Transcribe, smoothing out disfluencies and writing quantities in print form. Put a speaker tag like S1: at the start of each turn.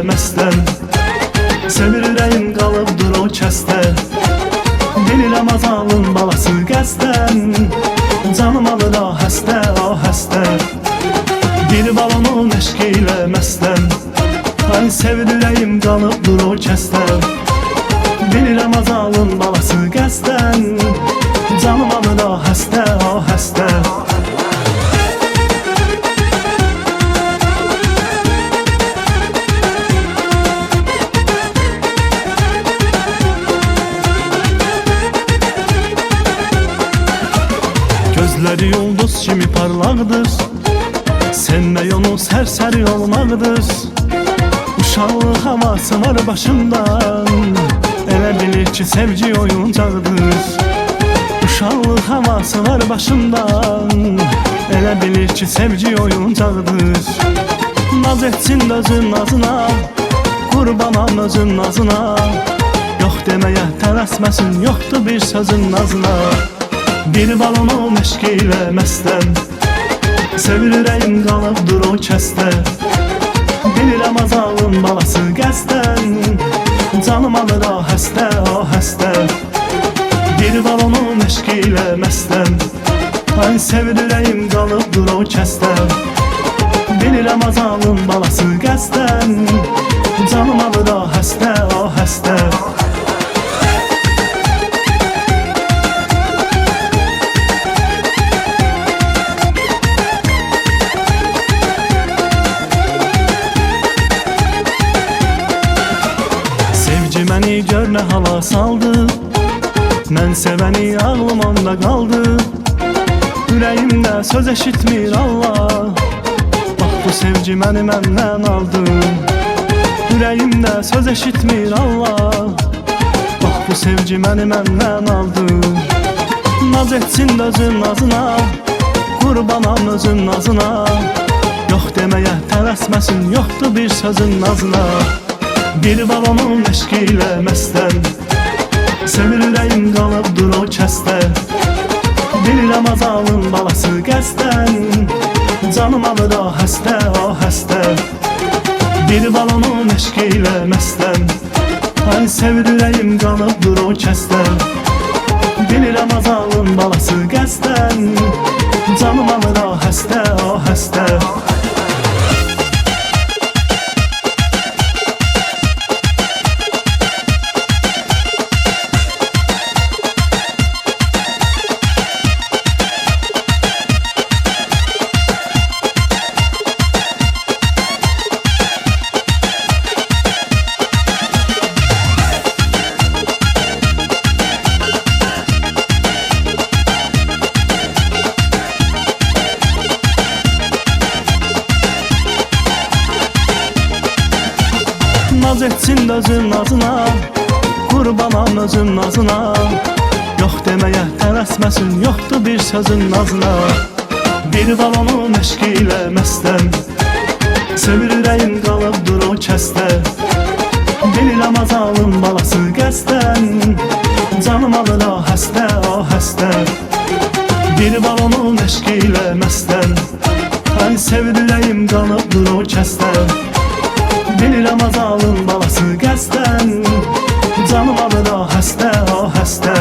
S1: məstəm. Sevir ürəyim qalıbdır o kəsdə. Bilirəm azalın balası qəsdən. Canım alır ah həstə, ah həstə. Bir balonun eşq ilə məstəm. Ay sevir ürəyim qalıbdır o kəsdə. Bilirəm azalın balası qəsdən. Canım alır ah həstə, ah həstə. Gözləri yıldız kimi parlaqdır. Sevmək onu sərsəri olmaqdır. Uşaqlıq havası var başımdan. Elə bilir ki sevgi oyuncaqdır. Uşaqlıq havası var başımdan. Elə bilir ki sevgi oyuncaqdır. Naz etsin özün nazına, qurbanam özün nazına. Yox deməyə tələsməsin, yoxdur bir sözün nazına. Bir balonun eşq ilə məstəm. Sevir ürəyim qalıbdır o kəsdə. Bilirəm azalın balası qəsdən. Canım alır ah həstə, ah həstə. Bir balonun eşq ilə məstəm. Ay sevir ürəyim qalıbdır o kəsdə. Bilirəm azalın balası qəsdən. Canım alır ah həstə, ah həstə. Məni gör nə hala saldı. Mən sevəni ağlım onda qaldı. Ürəyimdə söz eşitmir Allah. Bax bu sevgi məni məndən aldı. Ürəyimdə söz eşitmir Allah. Bax bu sevgi məni məndən aldı. Naz etsin özün nazına, qurbanam özün nazına. Yox deməyə tələsməsin, yoxdur bir sözün nazına. Bir balonun eşq ilə məstəm. Sevir ürəyim qalıbdır o kəsdə. Bilirəm azalın balası qəsdən. Canım alır ah həstə, ah həstə. Bir balonun eşq ilə məstəm. Ay sevir ürəyim qalıbdır o kəsdə. Bilirəm azalın balası qəsdən. Canım alır ah həstə, ah həstə. Naz etsin özün nazına, qurbanam özün nazına. Yox deməyə tələsməsin, yoxdur bir sözün nazına. Bir balonun eşq ilə məstəm. Sevir ürəyim qalıbdır o kəsdə. Bilirəm azalın balası qəsdən. Canım alır ah həstə, ah həstə. Bir balonun eşq ilə məstəm. Ay sevir ürəyim qalıbdır o kəsdə. Bilirəm azalın balası qəsdən. Canım alır ah həstə, ah həstə.